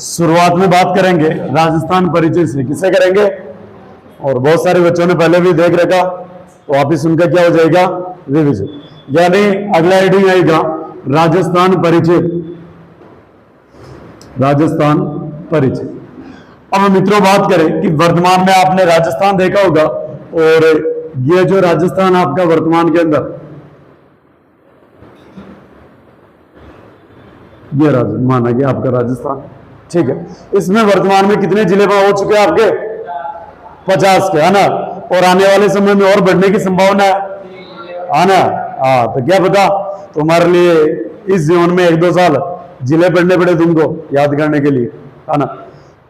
शुरुआत में बात करेंगे राजस्थान परिचय से, किससे करेंगे? और बहुत सारे बच्चों ने पहले भी देख रखा, तो वापिस उनका क्या हो जाएगा? रिविजन। यानी अगला हेडिंग आएगा राजस्थान परिचय। राजस्थान परिचय। अब मित्रों बात करें कि वर्तमान में आपने राजस्थान देखा होगा, और ये जो राजस्थान आपका वर्तमान के अंदर, ये मान है आपका राजस्थान, ठीक है। इसमें वर्तमान में कितने जिले हो चुके हैं आपके? 50 के, है ना। और आने वाले समय में और बढ़ने की संभावना है ना। हाँ, तो क्या पता तुम्हारे लिए इस जीवन में 1-2 साल जिले पढ़ने पड़े तुमको याद करने के लिए, है ना।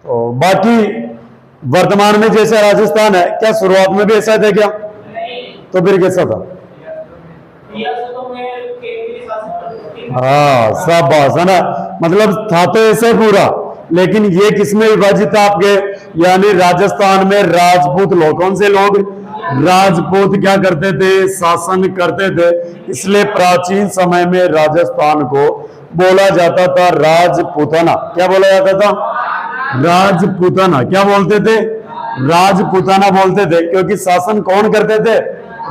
तो बाकी वर्तमान में जैसा राजस्थान है, क्या शुरुआत में भी ऐसा था क्या? तो फिर कैसा था? हाँ, सब बात है ना। मतलब था तो ऐसे पूरा, लेकिन ये किसमें विभाजित था आपके? यानी राजस्थान में राजपूत लोग, कौन से लोग? राजपूत क्या करते थे? शासन करते थे। इसलिए प्राचीन समय में राजस्थान को बोला जाता था राजपूताना। क्या बोला जाता था? राजपूताना। क्या बोलते थे? राजपूताना बोलते थे, क्योंकि शासन कौन करते थे?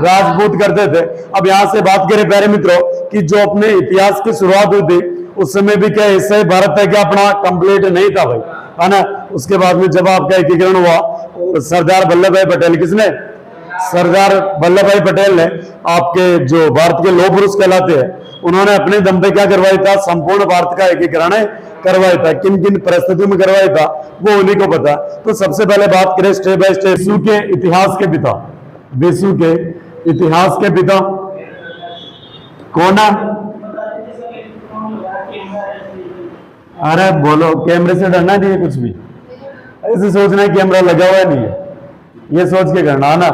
राजपूत करते थे। अब यहां से बात करें प्यारे मित्रों कि जो अपने इतिहास की शुरुआत हुई थी उस समय भी क्या ऐसा ही भारत है क्या अपना कंप्लीट नहीं था भाई, है ना। उसके बाद में जब आपका एकीकरण हुआ, और सरदार वल्लभ भाई पटेल, किसने? सरदार वल्लभ भाई पटेल ने, आपके जो भारत के लौह पुरुष कहलाते हैं, उन्होंने अपने दम पे क्या करवाया था? संपूर्ण भारत का एकीकरण करवाया था। किन किन परिस्थितियों में करवाया था वो उन्हीं को पता। तो सबसे पहले बात करें स्टेप बाय स्टेप। विश्व के इतिहास के पिता, विश्व के इतिहास के पिता कौन है? अरे बोलो, कैमरे से डरना नहीं है कुछ भी, ऐसे सोचना है कैमरा लगा हुआ नहीं है, ये सोच के करना है ना।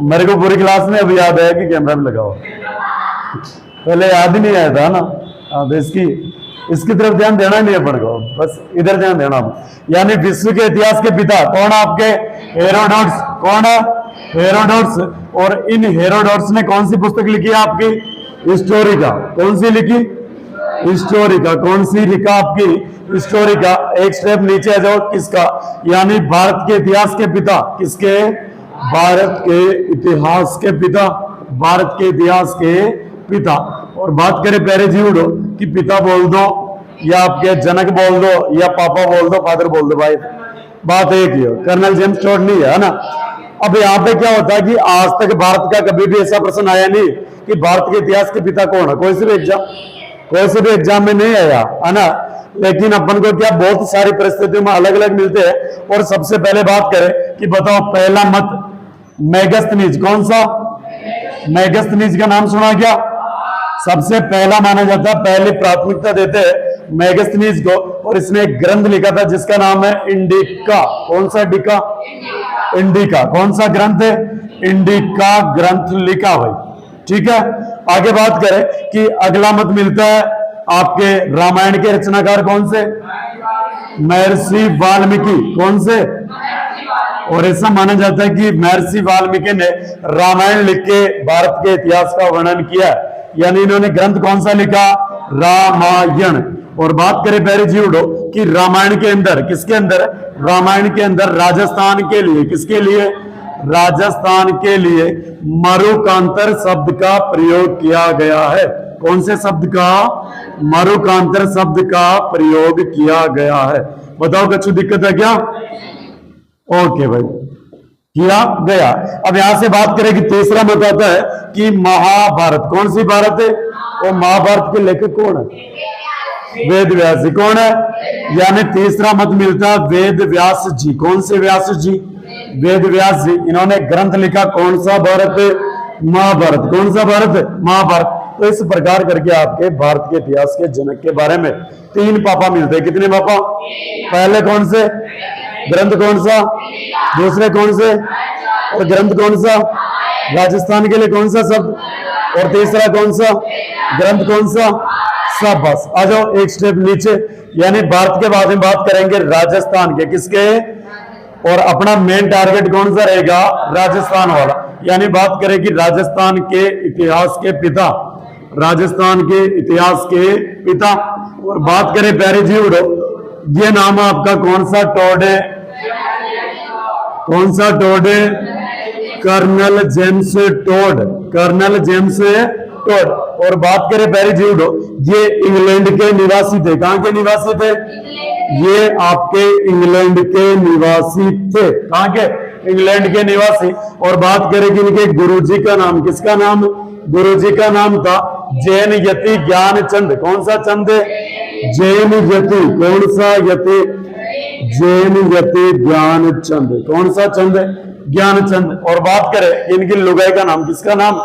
मेरे को पूरी क्लास में अभी याद आया कि कैमरा भी लगा हुआ, पहले याद ही नहीं आया था ना। तो इसकी तरफ ध्यान देना नहीं है अपन को, बस इधर ध्यान देना। यानी विश्व के इतिहास के पिता कौन है आपके? हेरोडोट्स। कौन है? हेरोडोट्स। और इन हेरोडोट्स ने कौन सी पुस्तक लिखी है आपकी? हिस्टोरिका। कौन सी लिखी? हिस्टोरिका। कौन सी लिखा आपकी? हिस्टोरिका। एक स्टेप नीचे आ जाओ, किसका? यानी भारत के इतिहास के पिता, किसके? भारत के इतिहास के पिता, भारत के इतिहास के पिता। और बात करें प्यारे जीवड़ो कि पिता बोल दो या आपके जनक बोल दो या पापा बोल दो, फादर बोल दो, भाई बात एक ही हो, कर्नल जेम्स टोड नहीं है ना। अब यहाँ पे क्या होता है कि आज तक भारत का कभी भी ऐसा प्रश्न आया नहीं कि भारत के इतिहास के पिता कौन है। कोई से भी एग्जाम में नहीं आया, है ना। लेकिन अपन को क्या बहुत सारी परिस्थितियों में अलग अलग मिलते हैं। और सबसे पहले बात करें कि बताओ पहला मत मेगस्थनीज, कौन सा? मेगस्थनीज का नाम सुना क्या? सबसे पहला माना जाता है, पहली प्राथमिकता देते हैं मेगस्थनीज को। और इसने एक ग्रंथ लिखा था जिसका नाम है इंडिका। कौन सा? डिका, इंडिका। कौन सा ग्रंथ है? इंडिका ग्रंथ लिखा भाई, ठीक है। आगे बात करें कि अगला मत मिलता है आपके रामायण के रचनाकार कौन से? महर्षि वाल्मीकि। कौन से? और ऐसा माना जाता है कि महर्षि वाल्मीकि ने रामायण लिख के भारत के इतिहास का वर्णन किया। यानी इन्होंने ग्रंथ कौन सा लिखा? रामायण। और बात करें प्यारे जीवड़ो कि रामायण के अंदर, किसके अंदर? रामायण के अंदर राजस्थान के लिए, किसके लिए? राजस्थान के लिए मरुकांतर शब्द का प्रयोग किया गया है। कौन से शब्द का? मरुकांतर शब्द का प्रयोग किया गया है। बताओ कुछ दिक्कत है क्या? ओके भाई, किया गया। अब यहां से बात करें कि तीसरा मत आता है कि महाभारत। कौन सी भारत है? और महाभारत के लेखक कौन है? वेद व्यास जी। कौन है? यानी तीसरा मत मिलता है वेद व्यास जी। कौन से व्यास जी? वेद व्यास जी। इन्होंने ग्रंथ लिखा कौन सा? भारत, महाभारत। कौन सा? भारत, महाभारत। तो इस प्रकार करके आपके भारत के इतिहास के जनक के बारे में 3 पापा मिलते हैं। कितने पापा? पहले कौन से ग्रंथ? कौन सा? दूसरे कौन से? और ग्रंथ कौन सा? राजस्थान के लिए कौन सा शब्द? और तीसरा कौन सा? ग्रंथ कौन सा? सब। बस आ जाओ एक स्टेप नीचे। यानी भारत के बाद में बात करेंगे राजस्थान के, किसके? और अपना मेन टारगेट कौन सा रहेगा? राजस्थान वाला। यानी बात करें कि राजस्थान के इतिहास के पिता, राजस्थान के इतिहास के पिता। और बात करें प्यारे जीवड़ो ये नाम आपका कौन सा टॉड है? कौन सा टॉड है? Colonel James Tod. Colonel James Tod. और बात करें पेरी ज्यूडो, ये इंग्लैंड के निवासी थे। कहां के निवासी थे? ये आपके इंग्लैंड के निवासी थे। कहां के? इंग्लैंड के निवासी। और बात करें कि इनके गुरुजी का नाम, किसका नाम? गुरुजी का नाम था जैन यति ज्ञानचंद। कौन सा चंद? जैन यति। कौन सा यति? जैन यति ज्ञानचंद। कौन सा चंद? ज्ञानचंद। और बात करें इनकी लुगाई का नाम, किसका नाम?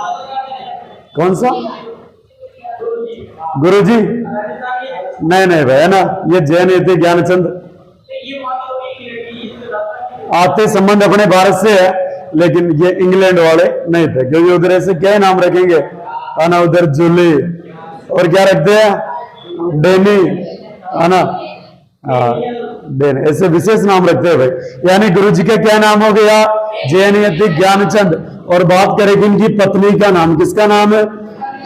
कौन सा? गुरुजी? नहीं नहीं भाई, है ना, ये जैन यति ज्ञानचंद। आते संबंध अपने भारत से है, लेकिन ये इंग्लैंड वाले नहीं थे, क्योंकि उधर ऐसे क्या नाम रखेंगे, है ना, उधर जूली और क्या रखते हैं, डेनी, है ना, डेन, ऐसे विशेष नाम रखते हैं भाई। यानी गुरुजी का क्या नाम हो गया? जैन यति ज्ञानचंद। और बात करेंगे इनकी पत्नी का नाम, किसका नाम है?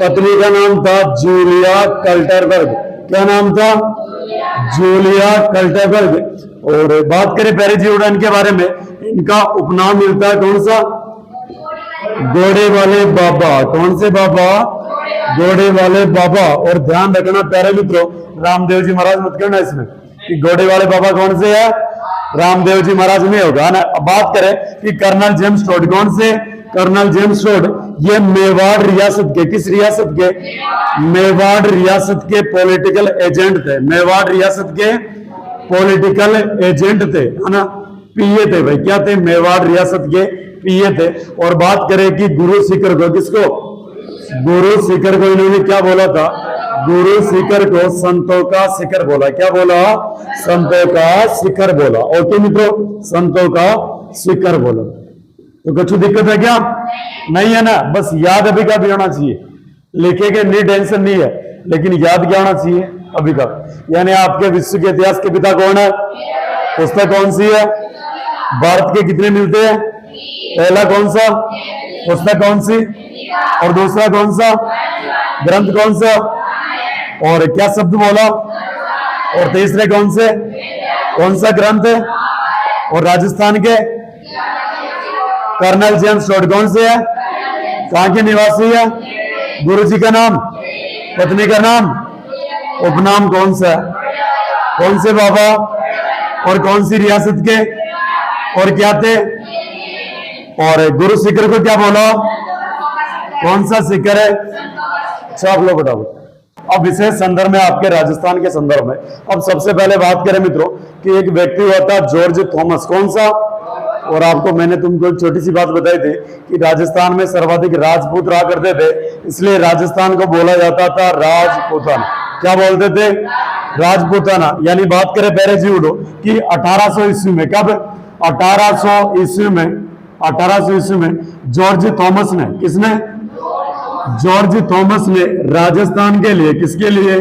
पत्नी का नाम था जूलिया कल्टरबर्ग। क्या नाम था? जूलिया कल्टरबर्ग। और बात करें पेरी ज्यूडन के बारे में, इनका उपनाम मिलता है कौन सा? घोड़े वाले बाबा। कौन से बाबा? घोड़े वाले बाबा। और ध्यान रखना प्यारे मित्रों, रामदेव जी महाराज मत करना इसमें कि घोड़े वाले बाबा कौन से है, रामदेव जी महाराज नहीं होगा ना। अब बात करें कि कर्नल जेम्स टॉड, कौन से? कर्नल जेम्स टॉड, ये मेवाड़ रियासत के, किस रियासत के? मेवाड़ रियासत के पॉलिटिकल एजेंट थे। मेवाड़ रियासत के पॉलिटिकल एजेंट थे, है ना, पीए थे भाई। क्या थे? मेवाड़ रियासत के पीए थे। और बात करें कि गुरु शिखर को, किसको? गुरु शिखर को इन्होंने क्या बोला था? गुरु शिखर को संतों का शिखर बोला। क्या बोला? संतों का शिखर बोला। ओके मित्रों, संतों का शिखर बोला। तो कुछ दिक्कत है क्या? नहीं है ना, बस याद अभी का भी होना चाहिए, लिखेंगे नहीं, टेंशन नहीं है, लेकिन याद क्या होना चाहिए? अभी का। यानी आपके विश्व के इतिहास के पिता कौन है? पुस्तक कौन सी है? भारत के कितने मिलते हैं? पहला कौन सा? पुस्तक कौन सी? और दूसरा कौन सा? ग्रंथ कौन सा? और क्या शब्द बोला? और तीसरे कौन से? कौन सा ग्रंथ है? और राजस्थान के कर्नल जेम्स टॉड कौन से है? कहां के निवासी है? गुरुजी का नाम, पत्नी का नाम, उपनाम कौन सा है? कौन से बाबा? और कौन सी रियासत के? और क्या थे? और गुरु शिखर को क्या बोला? कौन सा शिखर है? अच्छा आप लोग बताओ। अब विशेष संदर्भ में आपके राजस्थान के संदर्भ में, अब सबसे पहले बात करें मित्रों कि एक व्यक्ति हुआ था जॉर्ज थॉमस। कौन सा? और आपको मैंने तुमको एक छोटी सी बात बताई थी कि राजस्थान में सर्वाधिक राजपूत रहा करते थे, इसलिए राजस्थान को बोला जाता था राजपूताना। क्या बोलते थे? राजपूताना। यानी बात करें पहले ज्यूडो कि 1800 ईस्वी में, कब? 1800 ईस्वी में, 1800 ईस्वी में जॉर्ज थॉमस ने, किसने? जॉर्ज थॉमस ने राजस्थान के लिए, किसके लिए?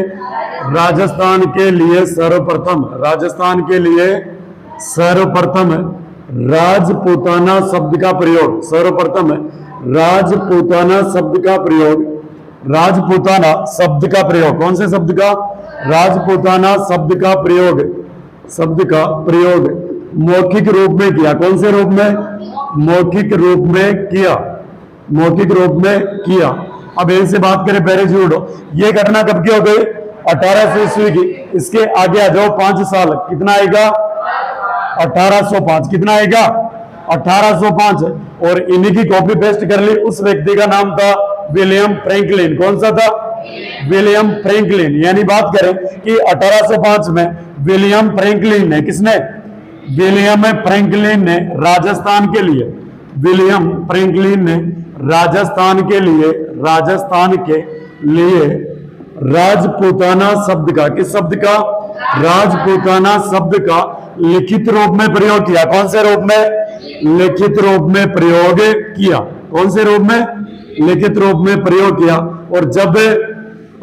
राजस्थान के लिए सर्वप्रथम, राजस्थान के लिए सर्वप्रथम राजपूताना शब्द का प्रयोग, सर्वप्रथम राजपूताना शब्द का प्रयोग, राजपूताना शब्द का प्रयोग, कौन से शब्द का? राजपूताना शब्द का प्रयोग, शब्द का प्रयोग मौखिक रूप में किया। कौन से रूप में? मौखिक रूप में किया, मौखिक रूप में किया। अब इनसे बात करें पहले ज्यूडो, ये घटना कब की हो गई? 1800 ईस्वी की। इसके आगे आ जाओ 5 साल, कितना आएगा? 1805। कितना आएगा? 1805। और इन्हीं की कॉपी पेस्ट कर ली। उस व्यक्ति का नाम था विलियम फ्रैंकलिन। कौन सा था? William Franklin. यानी बात करें कि 1805 में विलियम फ्रैंकलिन ने, किसने? विलियम फ्रैंकलिन ने राजस्थान के लिए, विलियम फ्रैंकलिन ने राजस्थान के लिए, राजस्थान के लिए राजपूताना शब्द का, किस शब्द का? राजपूताना शब्द का लिखित रूप में प्रयोग किया। कौन से रूप में? लिखित रूप में प्रयोग किया। कौन से रूप में? लिखित रूप में प्रयोग किया। और जब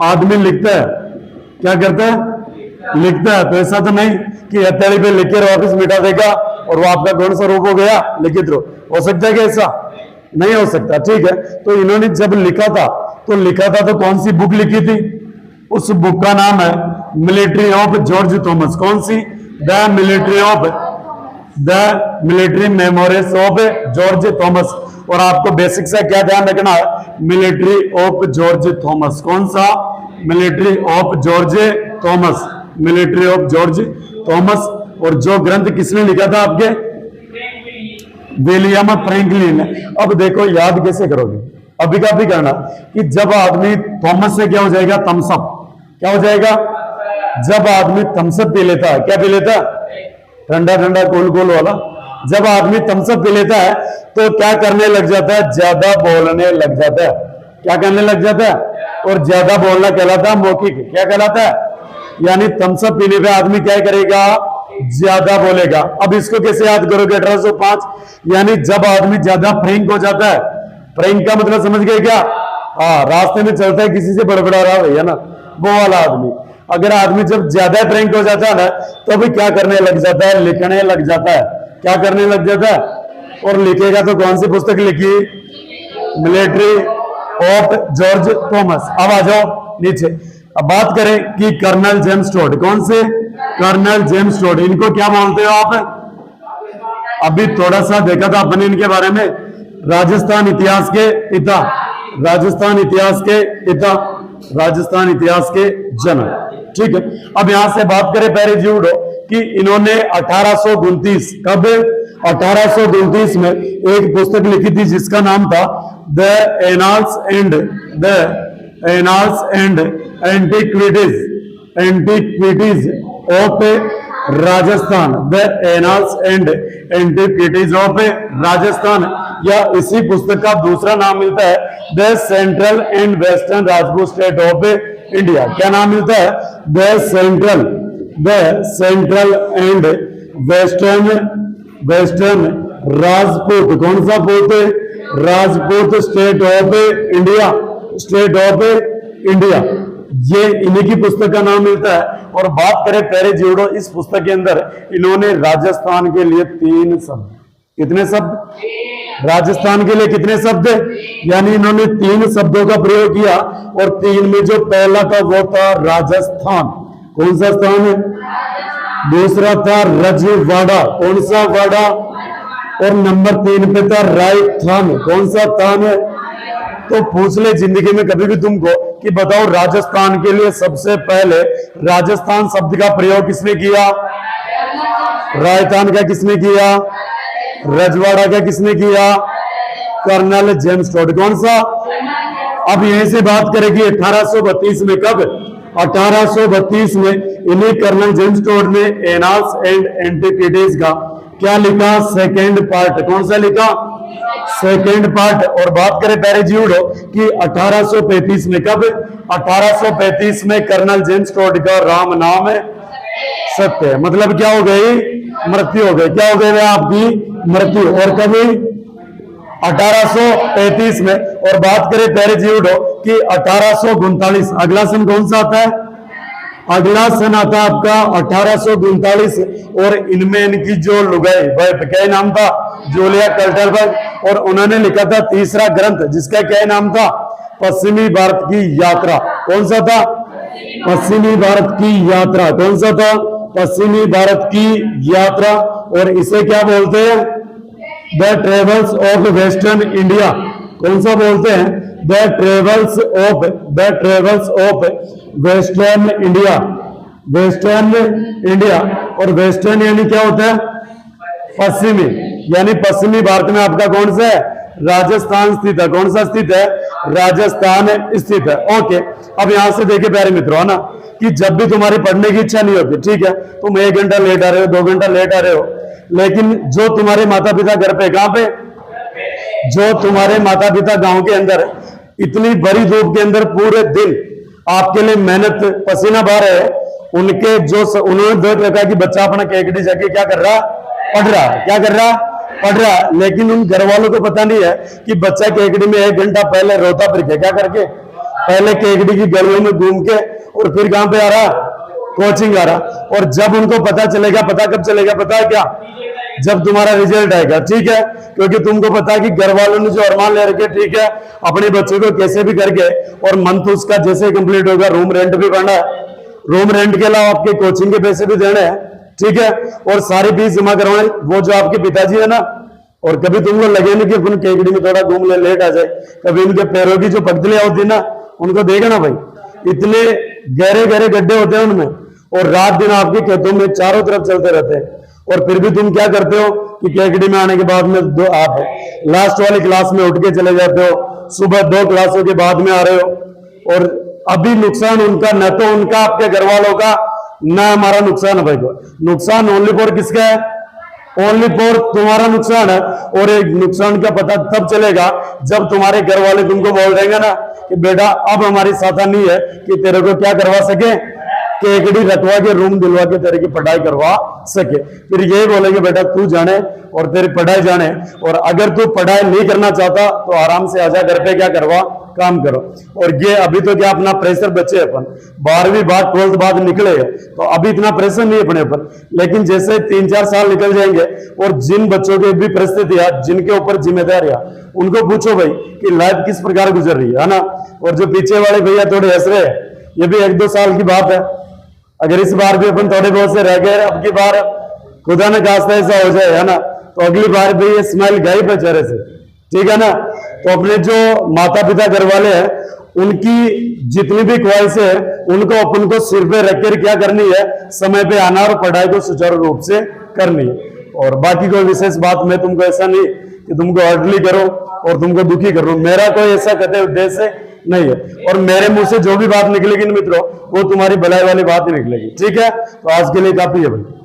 आदमी लिखता है, क्या करता है? लिखता है। तो ऐसा तो नहीं कि हथेली पे लिख के वापिस मिटा देगा और वो आपका कौन सा रूप हो गया? लिखित रूप। हो सकता है कि ऐसा? नहीं हो सकता। ठीक है, तो इन्होंने जब लिखा था तो लिखा था तो कौन सी बुक लिखी थी? उस बुक का नाम है मिलिट्री ऑफ जॉर्ज थॉमस। कौन सी? The military memories of George Thomas. और आपको बेसिक से क्या ध्यान रखना है, मिलिट्री ऑफ जॉर्ज थॉमस। कौन सा? Military of George Thomas, military of George Thomas. और जो ग्रंथ किसने लिखा था आपके? William Franklin. अब देखो याद कैसे करोगे, अभी का भी करना कि जब आदमी थॉमस से क्या हो जाएगा? थम्सअप। क्या हो जाएगा? जब आदमी थम्सअप पी लेता है, क्या पी लेता है? ठंडा ठंडा कोल कोल वाला। जब आदमी थम्सअप पी लेता है तो क्या करने लग जाता है? ज्यादा बोलने लग जाता है। क्या करने लग जाता है? और ज्यादा बोलना कहलाता है मौखिक। क्या कहलाता है? यानी थम्सअप पीने पे आदमी क्या करेगा? ज्यादा बोलेगा। अब इसको कैसे याद करोगे? 1805। यानी जब आदमी ज्यादा फ्रैंक हो जाता है, फ्रैंक का मतलब समझ गए क्या? हाँ, रास्ते में चलता है किसी से बड़बड़ा रहा भैया ना, वो वाला आदमी। अगर आदमी जब ज्यादा फ्रैंक हो जाता है ना तो भी क्या करने लग जाता है? लिखने लग जाता है। क्या करने लग जाता है? और लिखेगा तो कौन सी पुस्तक लिखी? Military of George Thomas. अब आ जाओ नीचे। अब बात करें कि कर्नल जेम्स टोड। कौन से? Colonel James Tod. इनको क्या बोलते हो आप? अभी थोड़ा सा देखा था अपन इनके बारे में, राजस्थान इतिहास के पिता, राजस्थान इतिहास के पिता, राजस्थान इतिहास के जनक। ठीक है, अब यहां से बात करें पहले जूडो कि इन्होंने 1829, कब? 1829 में एक पुस्तक लिखी थी जिसका नाम था the annals and antiquities of Rajasthan, the annals and antiquities of Rajasthan, या इसी पुस्तक का दूसरा नाम मिलता है the central and western Rajput state of India. क्या नाम मिलता है? The central and western Rajput. कौन सा पूत? Rajput state of India, state of India. ये इन्हीं की पुस्तक का नाम मिलता है। और बात करें पेरे जूडो, इस पुस्तक के अंदर इन्होंने राजस्थान के लिए 3 शब्द, कितने शब्द? राजस्थान के लिए कितने शब्द? यानी इन्होंने 3 शब्दों का प्रयोग किया। और 3 में जो पहला था वो था राजस्थान। कौन सा स्थान है? दूसरा था रजवाड़ा। कौन सा वाड़ा? और नंबर 3 पे था राजस्थान। कौन सा स्थान है? तो पूछ ले जिंदगी में कभी भी तुमको कि बताओ राजस्थान के लिए सबसे पहले राजस्थान शब्द का प्रयोग किसने किया? राजस्थान का किसने किया? रजवाड़ा का किसने किया? Colonel James Tod. कौन सा? अब यहीं से बात करेगी 1832 में। कब? 1832 में इन्हीं कर्नल जेम्स टोड ने एनाल्स एंड एंटीक्विटीज का क्या लिखा? Second part. कौन सा लिखा? Second part. और बात करें पैरेज्यूडो कि 1835 में। कब? 1835 में कर्नल जेम्स टोड का राम नाम सत्य, मतलब क्या हो गई? मृत्यु हो गई। क्या हो गई? आपकी मृत्यु। और कभी 1835 में। और बात करें पैरेज्यूडो कि 1839, अगला सन कौन सा आता है? अगला सन आता है आपका 1839। और इनमें इनकी जो लुगाई, क्या नाम था? जूलिया कल्टरबर्ग। और उन्होंने लिखा था तीसरा ग्रंथ जिसका क्या नाम था? पश्चिमी भारत की यात्रा। कौन सा था? पश्चिमी भारत की यात्रा। कौन सा था? पश्चिमी भारत की यात्रा। और इसे क्या बोलते हैं? The travels of western India. कौन सा बोलते हैं? The travels of western India, western India. और वेस्टर्न यानी क्या होता है? पश्चिमी। यानी पश्चिमी भारत में आपका कौन सा है? राजस्थान स्थित है। कौन सा स्थित है? राजस्थान स्थित है। ओके, अब यहां से देखिए प्यारे मित्रों, है ना, कि जब भी तुम्हारी पढ़ने की इच्छा नहीं होती, ठीक है, तुम 1 घंटा लेट आ रहे हो, 2 घंटा लेट आ रहे हो, लेकिन जो तुम्हारे माता पिता घर पे, कहां पे? जो तुम्हारे माता पिता गांव के अंदर इतनी बड़ी धूप के अंदर पूरे दिन आपके लिए मेहनत पसीना बहा रहे हैं, उनके जो उन्होंने 2 प्रकार की बच्चा अपना केकड़ी जाके क्या कर रहा? पढ़ रहा। क्या कर रहा? पढ़ रहा। लेकिन उन घर वालों को पता नहीं है कि बच्चा केकड़ी में 1 घंटा पहले रोता फिर के क्या करके, पहले केकड़ी की गलियों में घूम के और फिर कहां पे आ रहा? कोचिंग आ रहा। और जब उनको पता चलेगा, पता कब चलेगा? पता है क्या? जब तुम्हारा रिजल्ट आएगा, ठीक है, क्योंकि तुमको पता है कि घर वालों ने जो अरमान ले रखे, ठीक है, अपने बच्चों को कैसे भी करके, और मंथ उसका जैसे कंप्लीट होगा, रूम रेंट भी भरना है, रूम रेंट के अलावा आपके कोचिंग के पैसे भी देने हैं, ठीक है। और सारी फीस जमा करवाएं। वो जो आपके पिताजी है ना, और कभी तुमको लगे नहीं कि अपन केकड़ी में थोड़ा घूम ले, लेट आ जाए, कभी इनके पैरों की जो पगडलियां होती है ना, उनको देखना भाई, इतने गहरे गहरे गड्ढे होते हैं उनमें, और रात दिन आपके खेतों में चारों तरफ चलते रहते हैं। और फिर भी तुम क्या करते हो कि केकड़ी में आने के बाद में आप लास्ट वाली क्लास में उठ के चले जाते हो, सुबह 2 क्लासों के बाद में आ रहे हो, और अभी नुकसान उनका, न तो उनका आपके घर वालों का, ना हमारा नुकसान है भाई। को नुकसान ओनली फॉर किसका है? ओनली फॉर तुम्हारा नुकसान है। और एक नुकसान का पता तब चलेगा जब तुम्हारे घर वाले तुमको बोल देंगे ना कि बेटा अब हमारी साथा नहीं है कि तेरे को क्या करवा सके, केकड़ी रखवा के रूम दिलवा के तेरे की पढ़ाई करवा सके। फिर यही बोलेंगे बेटा तू जाने और तेरी पढ़ाई जाने, और अगर तू पढ़ाई नहीं करना चाहता तो आराम से आजा घर पे, क्या करवा, काम करो। और ये अभी तो क्या अपना प्रेशर बचे अपन, 12वीं बाद 12th बाद निकले हैं, तो अभी इतना प्रेशर नहीं है अपने ऊपर। लेकिन जैसे 3-4 साल निकल जाएंगे और जिन बच्चों की भी परिस्थितियां, जिनके ऊपर जिम्मेदारियां, उनको पूछो भाई कि लाइफ किस प्रकार गुजर रही है ना। और जो पीछे वाले भैया थोड़े हंस रहे हैं, ये भी 1-2 साल की बात है। अगर इस बार भी अपन थोड़े बहुत से रह गए, अब की बार खुदा ने खास्ता ऐसा हो जाए है ना, तो अगली बार भी ये स्माइल गायब है चेहरे से, ठीक है ना। तो अपने जो माता पिता घर वाले हैं, उनकी जितनी भी ख्वाहिशें है, उनको अपन को सिर पे रखकर क्या करनी है, समय पे आना और पढ़ाई को सुचारू रूप से करनी है। और बाकी कोई विशेष बात मैं तुमको ऐसा नहीं कि तुमको अर्डली करो और तुमको दुखी करो, मेरा कोई ऐसा कतई उद्देश्य नहीं है। और मेरे मुंह से जो भी बात निकलेगी ना मित्रों, वो तुम्हारी भलाई वाली बात ही निकलेगी, ठीक है। तो आज के लिए काफी है भाई।